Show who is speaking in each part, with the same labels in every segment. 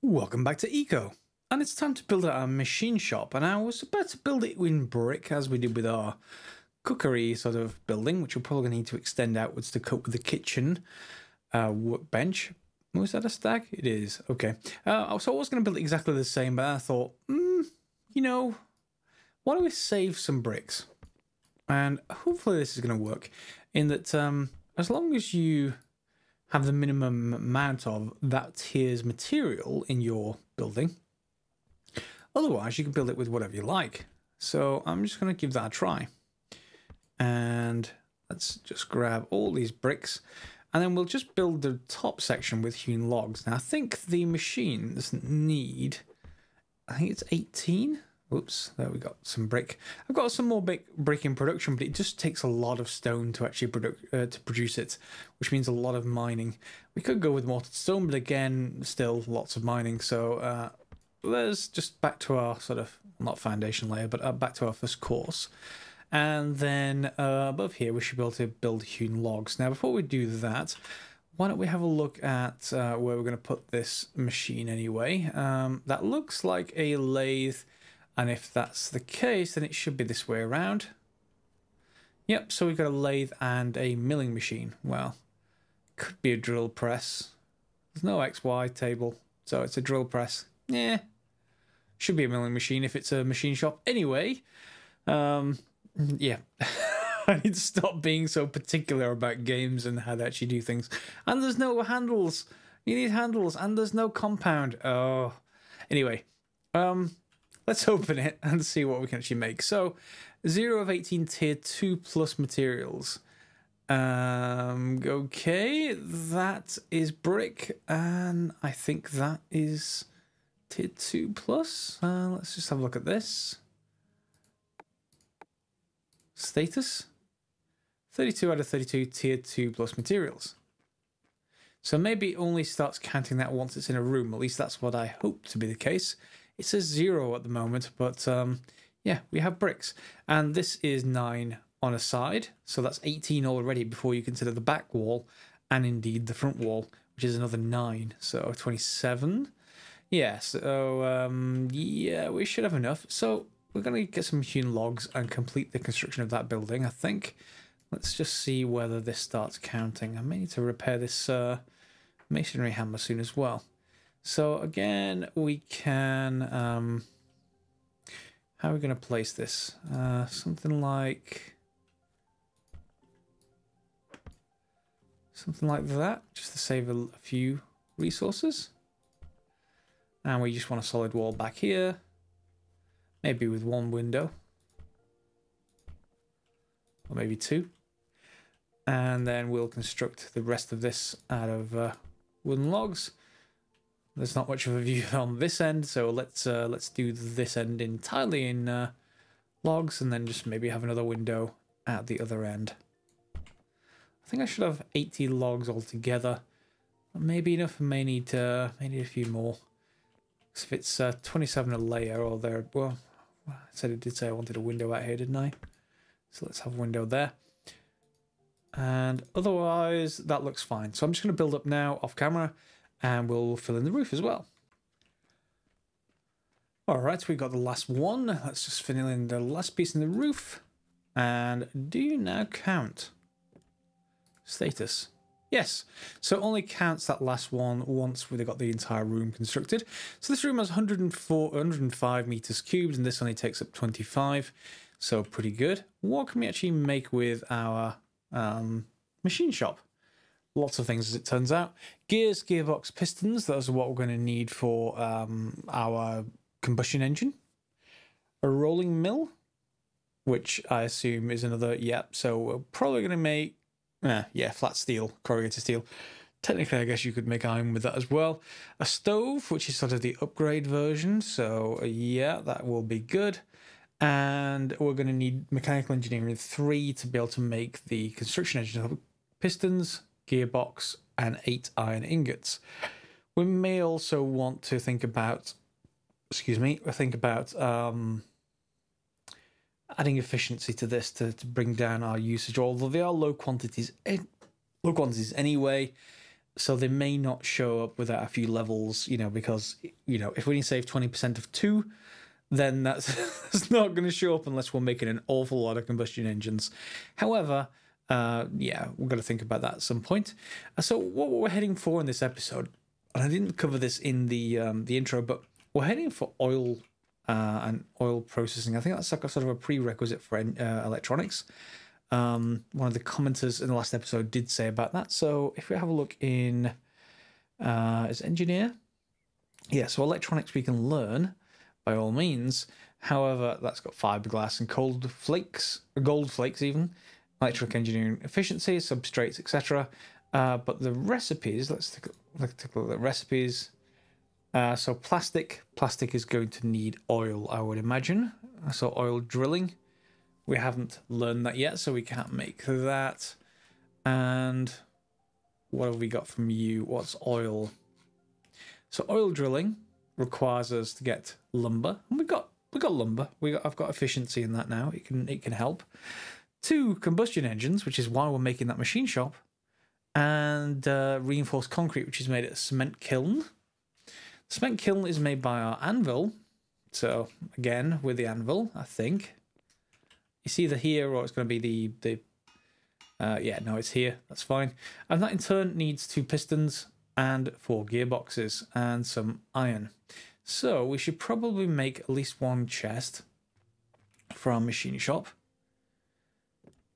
Speaker 1: Welcome back to Eco, and it's time to build our machine shop, and I was about to build it in brick as we did with our cookery sort of building, which we're probably going to need to extend outwards to cope with the kitchen workbench. Was that a stack? It is. Okay. So I was going to build it exactly the same, but I thought, why don't we save some bricks? And hopefully this is going to work in that as long as you have the minimum amount of that tier's material in your building. Otherwise, you can build it with whatever you like. So I'm just going to give that a try. And let's just grab all these bricks. And then we'll just build the top section with hewn logs. Now, I think the machine doesn't need... I think it's 18. Oops, there we got some brick. I've got some more brick in production, but it just takes a lot of stone to actually produce it, which means a lot of mining. We could go with mortared stone, but again, still lots of mining. So let's just back to our sort of, not foundation layer, but back to our first course. And then above here, we should be able to build hewn logs. Now, before we do that, why don't we have a look at where we're going to put this machine anyway. That looks like a lathe. And if that's the case, then it should be this way around. Yep, so we've got a lathe and a milling machine. Well, could be a drill press. There's no XY table, so it's a drill press. Yeah, should be a milling machine if it's a machine shop. Anyway, yeah, I need to stop being so particular about games and how they actually do things. And there's no handles. You need handles, and there's no compound. Oh, anyway, let's open it and see what we can actually make. So, 0 of 18 tier 2 plus materials. Okay, that is brick, and I think that is tier 2 plus. Let's just have a look at this. Status. 32 out of 32 tier 2 plus materials. So maybe it only starts counting that once it's in a room. At least that's what I hope to be the case. It says 0 at the moment, but yeah, we have bricks. And this is 9 on a side, so that's 18 already before you consider the back wall and indeed the front wall, which is another 9, so 27. Yeah, so yeah, we should have enough. So we're going to get some hewn logs and complete the construction of that building, I think. Let's just see whether this starts counting. I may need to repair this masonry hammer soon as well. So again, we can, how are we going to place this? Something like that, just to save a few resources. And we just want a solid wall back here, maybe with one window, or maybe 2. And then we'll construct the rest of this out of wooden logs. There's not much of a view on this end, so let's do this end entirely in logs, and then just maybe have another window at the other end. I think I should have 80 logs altogether. Maybe enough. May need a few more. So if it's 27 a layer or there, well, I said it did say I wanted a window out here, didn't I? So let's have a window there. And otherwise, that looks fine. So I'm just going to build up now off camera. And we'll fill in the roof as well. Alright, we got the last one. Let's just fill in the last piece in the roof. And do you now count? Status. Yes. So it only counts that last one once we've got the entire room constructed. So this room has 105 meters cubed, and this only takes up 25. So pretty good. What can we actually make with our machine shop? Lots of things, as it turns out. Gears, gearbox, pistons. Those are what we're going to need for our combustion engine. A rolling mill, which I assume is another, yep. So we're probably going to make, yeah, flat steel, corrugated steel. Technically, I guess you could make iron with that as well. A stove, which is sort of the upgrade version. So yeah, that will be good. And we're going to need mechanical engineering 3 to be able to make the construction engine. Pistons, gearbox, and 8 iron ingots. We may also want to think about, adding efficiency to this to bring down our usage, although they are low quantities anyway. So they may not show up without a few levels, because, if we can save 20% of 2, then that's, that's not going to show up unless we're making an awful lot of combustion engines. However, yeah, we've got to think about that at some point. So what we're heading for in this episode, and I didn't cover this in the intro, but we're heading for oil and oil processing. I think that's like a sort of a prerequisite for electronics. One of the commenters in the last episode did say about that. So if we have a look in, is engineer? Yeah, so electronics we can learn by all means. However, that's got fiberglass and gold flakes even, electric engineering efficiency, substrates, etc. But the recipes, let's take a look at the recipes. So plastic is going to need oil, I would imagine. So oil drilling. We haven't learned that yet, so we can't make that. And what have we got from you? What's oil? So oil drilling requires us to get lumber, and we've got lumber. I've got efficiency in that now. It can help. 2 combustion engines, which is why we're making that machine shop, and reinforced concrete, which is made at a cement kiln. The cement kiln is made by our anvil. So again, with the anvil, I think. It's either here or it's going to be yeah, no, it's here. That's fine. And that in turn needs 2 pistons and 4 gearboxes and some iron. So we should probably make at least 1 chest for our machine shop.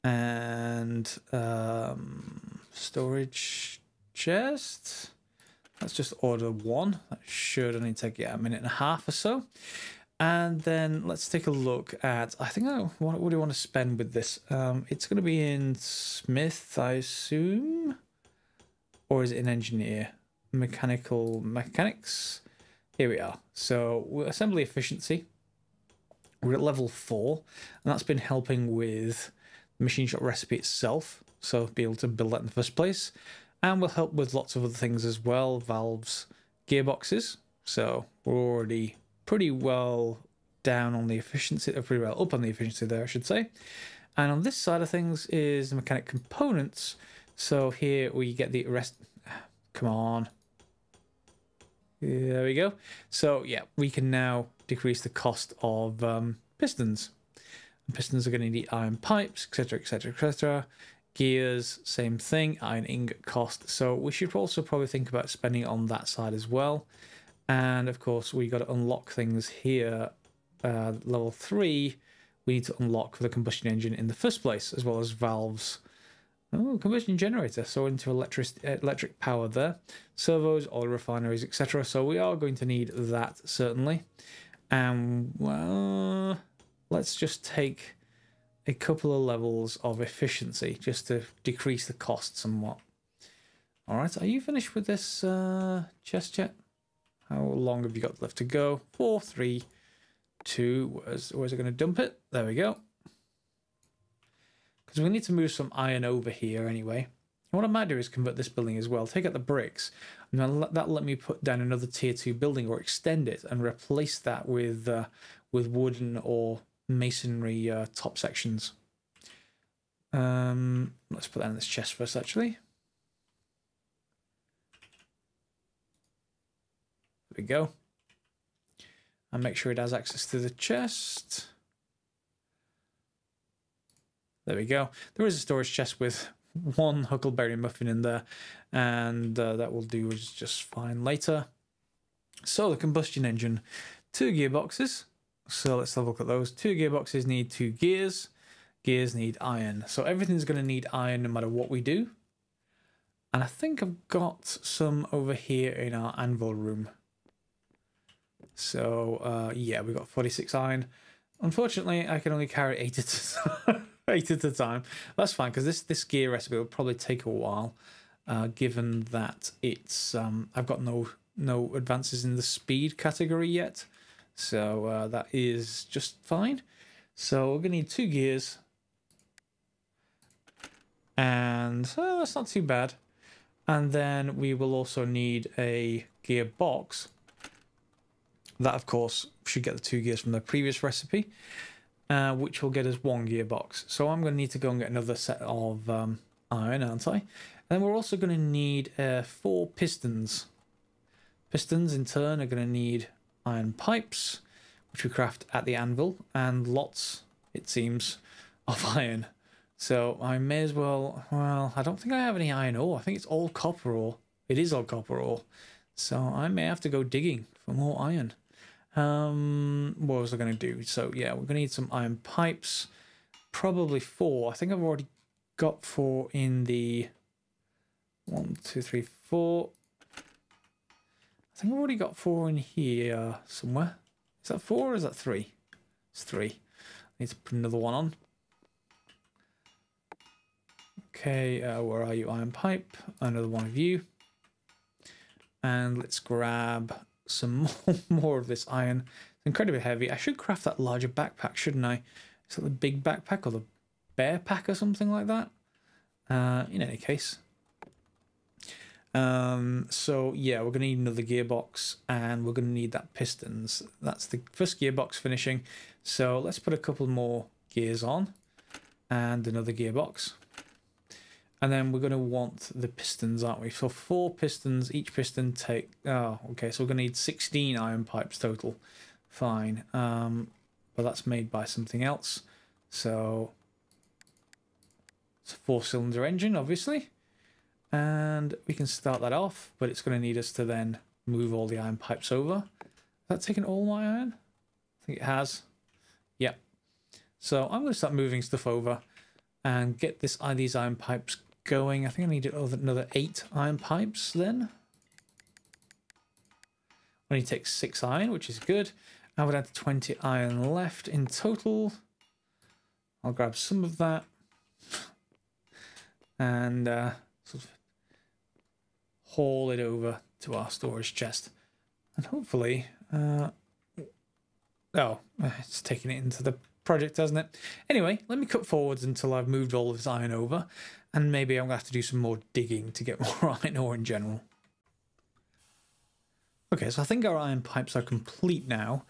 Speaker 1: And storage chest. Let's just order 1. That should only take a minute and a half or so. And then let's take a look at, I think, what do you want to spend with this? It's going to be in Smith, I assume? Or is it in Engineer? Mechanics? Here we are. So we're assembly efficiency. We're at level 4. And that's been helping with the machine shop recipe itself. So be able to build that in the first place. And will help with lots of other things as well. Valves, gearboxes. So we're already pretty well down on the efficiency, or pretty well up on the efficiency there, I should say. And on this side of things is the mechanic components. So here we get the rest. Come on. There we go. So yeah, we can now decrease the cost of pistons. And pistons are going to need iron pipes, etc., etc., etc. Gears, same thing, iron ingot cost. So we should also probably think about spending on that side as well. And of course, we got to unlock things here. Level 3, we need to unlock the combustion engine in the first place, as well as valves. Oh, combustion generator. So into electric power there. Servos, oil refineries, etc. So we are going to need that, certainly. And, well, let's just take a couple of levels of efficiency just to decrease the cost somewhat. All right, are you finished with this chest yet? How long have you got left to go? 4, 3, 2. Where's it going to dump it? There we go. Because we need to move some iron over here anyway. And what I might do is convert this building as well. Take out the bricks. And then that'll let me put down another tier 2 building or extend it and replace that with wooden or masonry top sections. Let's put that in this chest first, actually. There we go. And make sure it has access to the chest. There we go. There is a storage chest with 1 huckleberry muffin in there, and that will do just fine later. So the combustion engine, 2 gearboxes. So let's have a look at those. 2 gearboxes need 2 gears. Gears need iron. So everything's going to need iron no matter what we do. And I think I've got some over here in our anvil room. So yeah, we've got 46 iron. Unfortunately, I can only carry 8 at a time. That's fine, because this gear recipe will probably take a while, given that it's I've got no advances in the speed category yet. So that is just fine. So we're going to need 2 gears. And that's not too bad. And then we will also need a gearbox. That, of course, should get the 2 gears from the previous recipe, which will get us 1 gearbox. So I'm going to need to go and get another set of iron, aren't I? And then we're also going to need 4 pistons. Pistons in turn are going to need iron pipes, which we craft at the anvil, and lots, it seems, of iron. So I may as well, well, I don't think I have any iron ore. I think it's all copper ore. It is all copper ore. So I may have to go digging for more iron. What was I going to do? So yeah, we're going to need some iron pipes. Probably 4. I think I've already got 4 in the 1, 2, 3, 4. I think I've already got 4 in here somewhere. Is that 4 or is that 3? It's 3. I need to put another one on. Okay, where are you? Iron pipe. Another one of you. And let's grab some more of this iron. It's incredibly heavy. I should craft that larger backpack, shouldn't I? Is that the big backpack or the bear pack or something like that? In any case. So yeah, we're going to need another gearbox, and we're going to need that pistons. That's the first gearbox finishing. So let's put a couple more gears on and another gearbox. And then we're going to want the pistons, aren't we? So 4 pistons, each piston take... Oh, okay, so we're going to need 16 iron pipes total. Fine. But that's made by something else. So it's a 4-cylinder engine, obviously. And we can start that off, but it's going to need us to then move all the iron pipes over. Has that taken all my iron? I think it has. Yep. So I'm going to start moving stuff over and get these iron pipes going. I think I need another 8 iron pipes then. Only takes 6 iron, which is good. I would add 20 iron left in total. I'll grab some of that and sort of haul it over to our storage chest. And hopefully, oh, it's taking it into the project, hasn't it? Anyway, let me cut forwards until I've moved all of this iron over, and maybe I'm going to have to do some more digging to get more iron ore in general. Okay, so I think our iron pipes are complete now,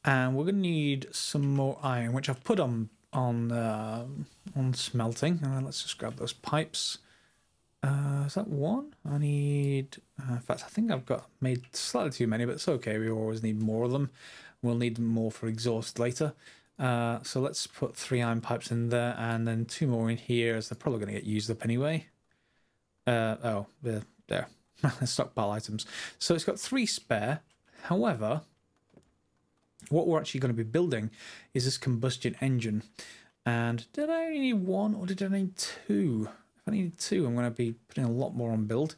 Speaker 1: and we're going to need some more iron, which I've put on smelting. Let's just grab those pipes. Is that one? I need... in fact, I think I've made slightly too many, but it's okay. We always need more of them. We'll need more for exhaust later. So let's put 3 iron pipes in there, and then 2 more in here, as they're probably going to get used up anyway. Oh, there. Stockpile items. So it's got 3 spare. However, what we're actually going to be building is this combustion engine. And did I only need 1 or did I need 2? If I needed 2, I'm going to be putting a lot more on build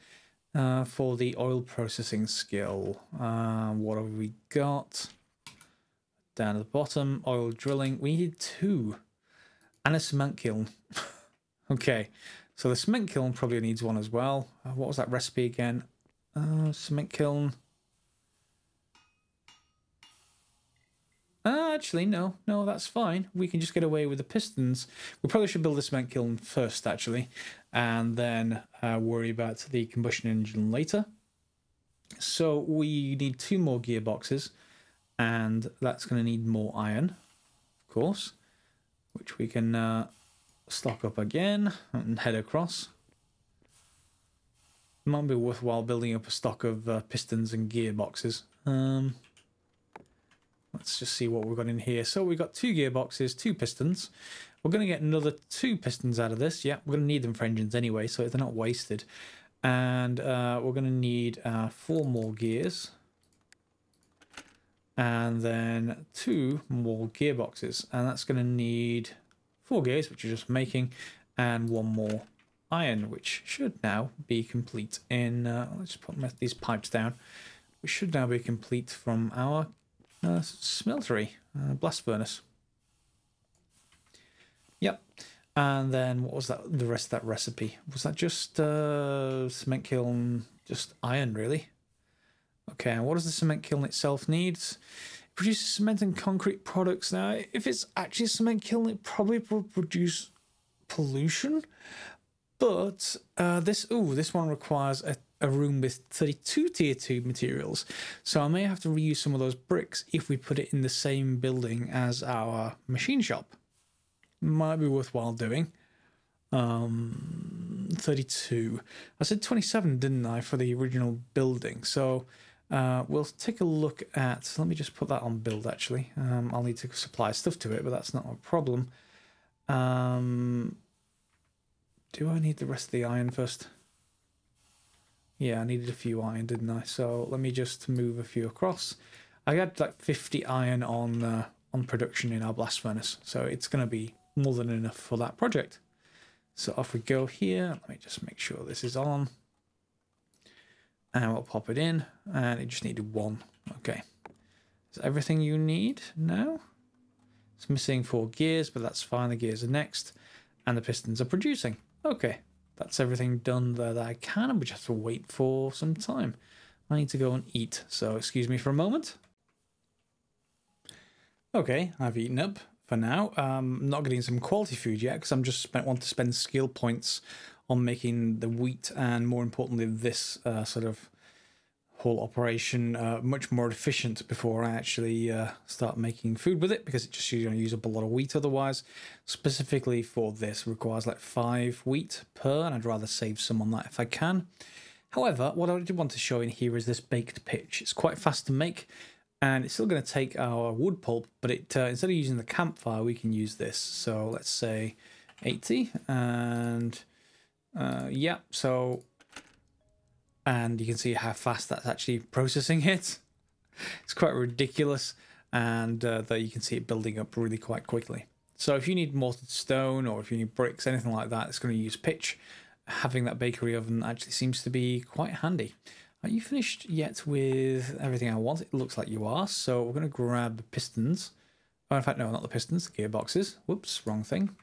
Speaker 1: for the oil processing skill. What have we got? Down at the bottom, oil drilling. We needed 2. And a cement kiln. Okay, so the cement kiln probably needs 1 as well. What was that recipe again? Cement kiln. Actually, no, that's fine. We can just get away with the pistons. We probably should build the cement kiln first, actually, and then worry about the combustion engine later. So we need 2 more gearboxes, and that's going to need more iron, of course, which we can stock up again and head across. It might be worthwhile building up a stock of pistons and gearboxes. Let's just see what we've got in here. So we've got 2 gearboxes, 2 pistons. We're going to get another 2 pistons out of this. Yeah, we're going to need them for engines anyway, so they're not wasted. And we're going to need 4 more gears. And then 2 more gearboxes. And that's going to need 4 gears, which we're just making, and 1 more iron, which should now be complete in... let's put these pipes down. We should now be complete from our... smeltery, blast furnace. Yep. And then what was that? The rest of that recipe, was that just cement kiln, just iron, really? Okay. And what does the cement kiln itself need? It produces cement and concrete products. Now, if it's actually a cement kiln, it probably will produce pollution. But this one requires a room with 32 tier 2 materials, so I may have to reuse some of those bricks if we put it in the same building as our machine shop. Might be worthwhile doing. 32. I said 27, didn't I, for the original building? So we'll take a look at, let me just put that on build actually. I'll need to supply stuff to it, but that's not a problem. Do I need the rest of the iron first? Yeah, I needed a few iron, didn't I? So let me just move a few across. I had like 50 iron on production in our blast furnace, so it's going to be more than enough for that project. So off we go here. Let me just make sure this is on. And we'll pop it in, and it just needed one. Okay. Is everything you need now? It's missing 4 gears, but that's fine. The gears are next, and the pistons are producing. Okay. That's everything done there that I can, and we just have to wait for some time. I need to go and eat, so excuse me for a moment. Okay, I've eaten up for now. I'm not getting some quality food yet because I'm just want to spend skill points on making the wheat and, more importantly, this sort of whole operation much more efficient before I actually start making food with it, because it's just going to use up a lot of wheat otherwise. Specifically for this, requires like 5 wheat per, and I'd rather save some on that if I can. However, what I did want to show in here is this baked pitch. It's quite fast to make, and it's still going to take our wood pulp, but it instead of using the campfire, we can use this. So let's say 80, and yeah, so, and you can see how fast that's actually processing it. It's quite ridiculous, and there you can see it building up really quite quickly. So if you need mortared stone, or if you need bricks, anything like that, it's going to use pitch. Having that bakery oven actually seems to be quite handy. Are you finished yet with everything I want? It looks like you are. So we're going to grab the pistons. Oh, in fact, no, not the pistons, the gearboxes. Whoops, wrong thing.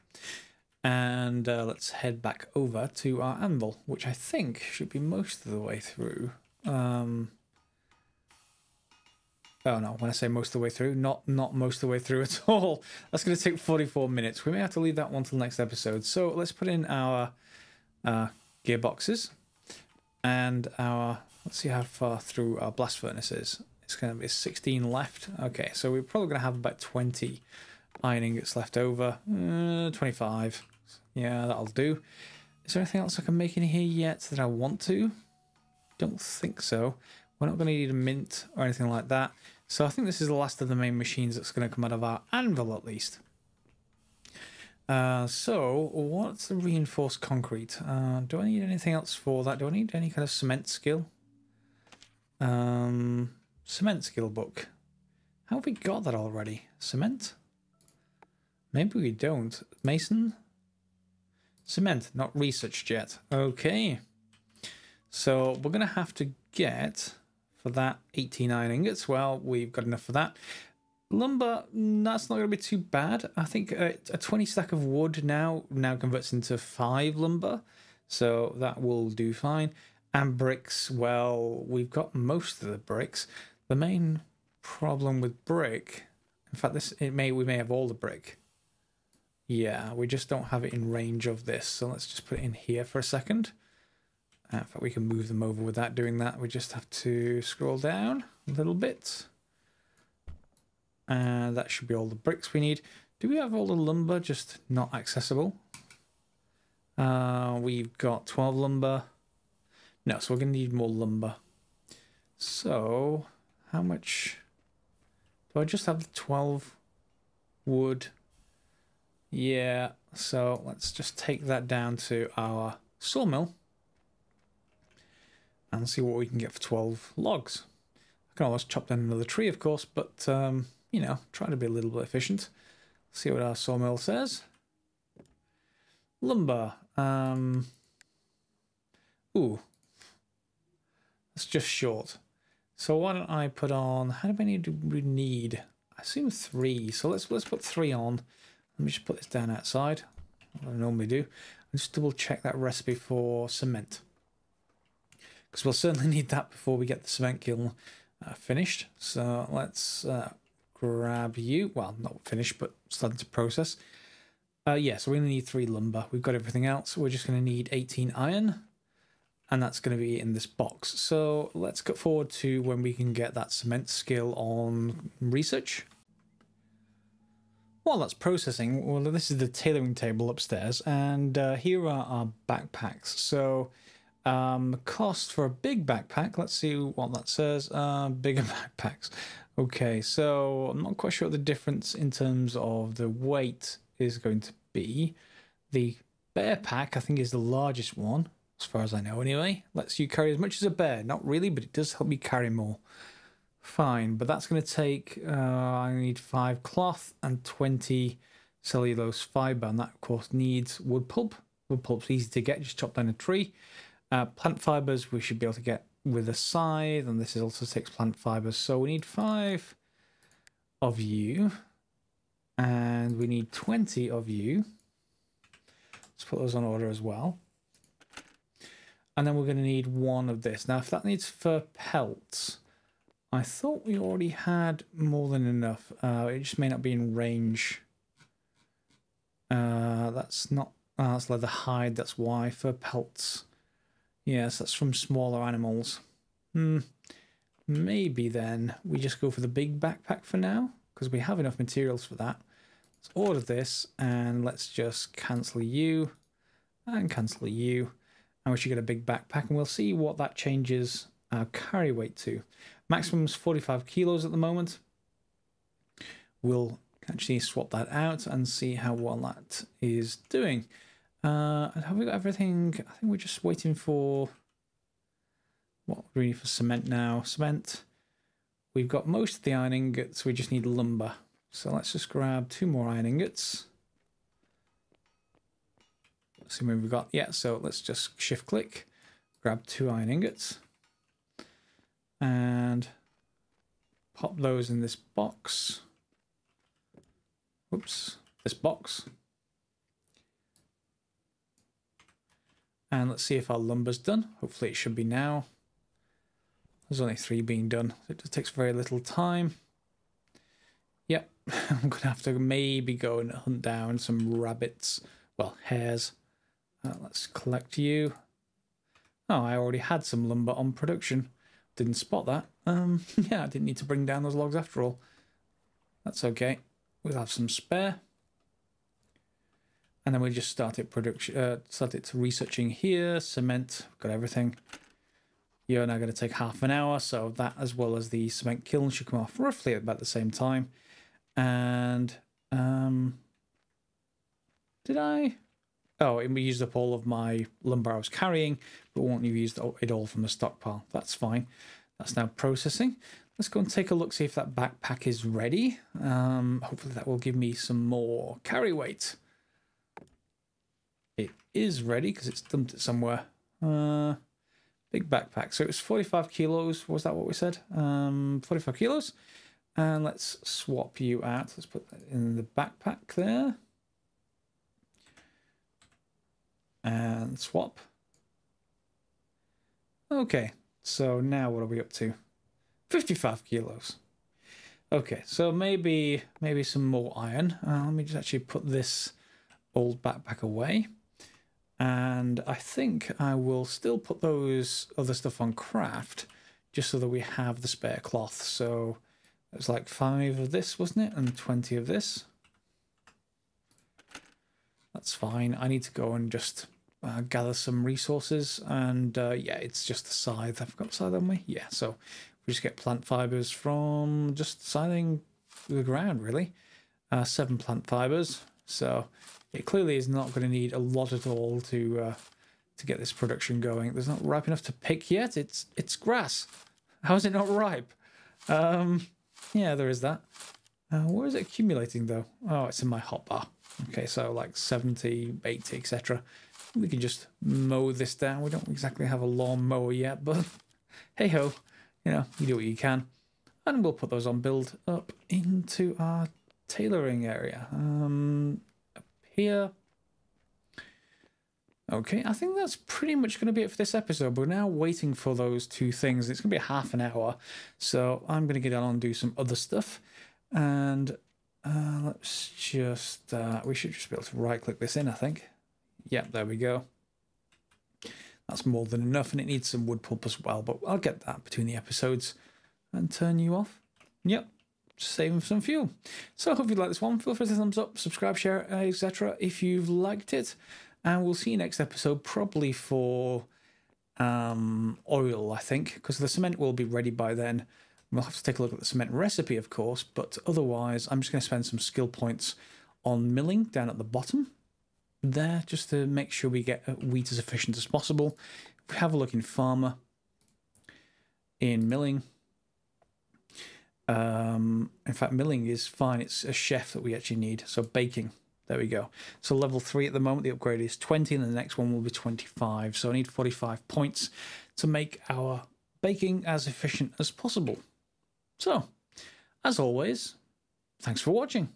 Speaker 1: And let's head back over to our anvil, which I think should be most of the way through. Oh no, when I say most of the way through, not most of the way through at all. That's going to take 44 minutes. We may have to leave that one till next episode. So let's put in our gearboxes and our, let's see how far through our blast furnace is. It's going to be 16 left. Okay, so we're probably going to have about 20 iron ingots left over. 25. Yeah, that'll do. Is there anything else I can make in here yet that I want to? Don't think so. We're not going to need a mint or anything like that. So I think this is the last of the main machines that's going to come out of our anvil, at least. So what's the reinforced concrete? Do I need anything else for that? Do I need any kind of cement skill? Cement skill book. How have we got that already? Cement? Maybe we don't. Mason? Cement, not researched yet. Okay. So we're going to have to get, for that, 18 iron ingots. Well, we've got enough for that. Lumber, that's not going to be too bad. I think a 20 stack of wood now converts into 5 lumber. So that will do fine. And bricks, well, we've got most of the bricks. The main problem with brick, in fact, we may have all the brick. Yeah, we just don't have it in range of this. So let's just put it in here for a second. In fact, we can move them over without doing that. We just have to scroll down a little bit. And that should be all the bricks we need. Do we have all the lumber just not accessible? We've got 12 lumber. No, so we're going to need more lumber. So, how much? Do I just have the 12 wood? Yeah, so let's just take that down to our sawmill and see what we can get for 12 logs. I can always chop down another tree, of course, but, you know, try to be a little bit efficient. See what our sawmill says. Lumber. Ooh. That's just short. So why don't I put on, how many do we need? I assume 3, so let's put 3 on. Let me just put this down outside, what I normally do. And just double check that recipe for cement, because we'll certainly need that before we get the cement kiln finished. So let's grab you. Well, not finished, but starting to process. Yeah, so we're going to need 3 lumber. We've got everything else. We're just going to need 18 iron, and that's going to be in this box. So let's go forward to when we can get that cement skill on research. while that's processing, well, this is the tailoring table upstairs, and here are our backpacks. So cost for a big backpack, let's see what that says. Bigger backpacks. Okay, so I'm not quite sure what the difference in terms of the weight is going to be. The bear pack, I think, is the largest one, as far as I know anyway. Lets you carry as much as a bear. Not really, but it does help you carry more. Fine, but that's going to take, I need 5 cloth and 20 cellulose fibre, and that, of course, needs wood pulp. Wood pulp's easy to get, just chop down a tree. Plant fibres we should be able to get with a scythe, and this also takes plant fibres. So we need 5 of you, and we need 20 of you. Let's put those on order as well. And then we're going to need 1 of this. Now, if that needs fur pelts, I thought we already had more than enough. It just may not be in range. That's not... that's leather hide, that's why. Fur pelts. Yes, that's from smaller animals. Maybe then we just go for the big backpack for now, because we have enough materials for that. Let's order this, and let's just cancel you, and cancel you. And we should get a big backpack, and we'll see what that changes our carry weight to. Maximum is 45 kilos at the moment. We'll actually swap that out and see how well that is doing. Have we got everything? I think we're just waiting for... what do we need for cement now? Cement. We've got most of the iron ingots. We just need lumber. So let's just grab 2 more iron ingots. Let's see what we've got. Yeah, so let's just shift click. Grab 2 iron ingots. And pop those in this box. Oops, this box. And let's see if our lumber's done. Hopefully it should be now. There's only 3 being done. So it just takes very little time. Yep, I'm going to have to maybe go and hunt down some rabbits. Well, hares. Let's collect you. Oh, I already had some lumber on production. Didn't spot that. Yeah, I didn't need to bring down those logs after all. That's okay. We'll have some spare. And then we just started researching here. Cement, got everything. You're now going to take half an hour, so that as well as the cement kiln should come off roughly at about the same time. And did I? Oh, it used up all of my lumber I was carrying, but won't have used it all from the stockpile. That's fine. That's now processing. Let's go and take a look, see if that backpack is ready. Hopefully that will give me some more carry weight. It is ready because it's dumped it somewhere. Big backpack. So it was 45 kilos. Was that what we said? 45 kilos. And let's swap you out. Let's put that in the backpack there. And swap. Okay. So now what are we up to? 55 kilos. Okay. So maybe some more iron. Let me just actually put this old backpack away. And I think I will still put those other stuff on craft just so that we have the spare cloth. So it was like 5 of this, wasn't it? And 20 of this. That's fine. I need to go and just gather some resources. And yeah, it's just the scythe. I've got scythe on me. Yeah, so we just get plant fibers from just scything the ground, really. 7 plant fibers. So it clearly is not going to need a lot at all to get this production going. It's not ripe enough to pick yet. It's grass. How is it not ripe? Yeah, there is that. Where is it accumulating though? Oh, it's in my hotbar. Okay, so like 70, 80, etc. We can just mow this down. We don't exactly have a lawn mower yet, but hey ho, you know, you do what you can. And we'll put those on build up into our tailoring area. Up here. Okay, I think that's pretty much going to be it for this episode. We're now waiting for those 2 things. It's going to be half an hour, so I'm going to get on and do some other stuff. And let's just, we should just be able to right-click this in, I think. Yep, there we go. That's more than enough, and it needs some wood pulp as well, but I'll get that between the episodes and turn you off. Yep, saving some fuel. So I hope you like this one. Feel free to thumbs up, subscribe, share, etc. if you've liked it. And we'll see you next episode, probably for oil, I think, because the cement will be ready by then. We'll have to take a look at the cement recipe, of course, but otherwise I'm just going to spend some skill points on milling down at the bottom there, just to make sure we get wheat as efficient as possible. If we have a look in farmer, in milling, in fact, milling is fine. It's a chef that we actually need. So baking, there we go. So level 3 at the moment, the upgrade is 20, and the next one will be 25. So I need 45 points to make our baking as efficient as possible. So, as always, thanks for watching.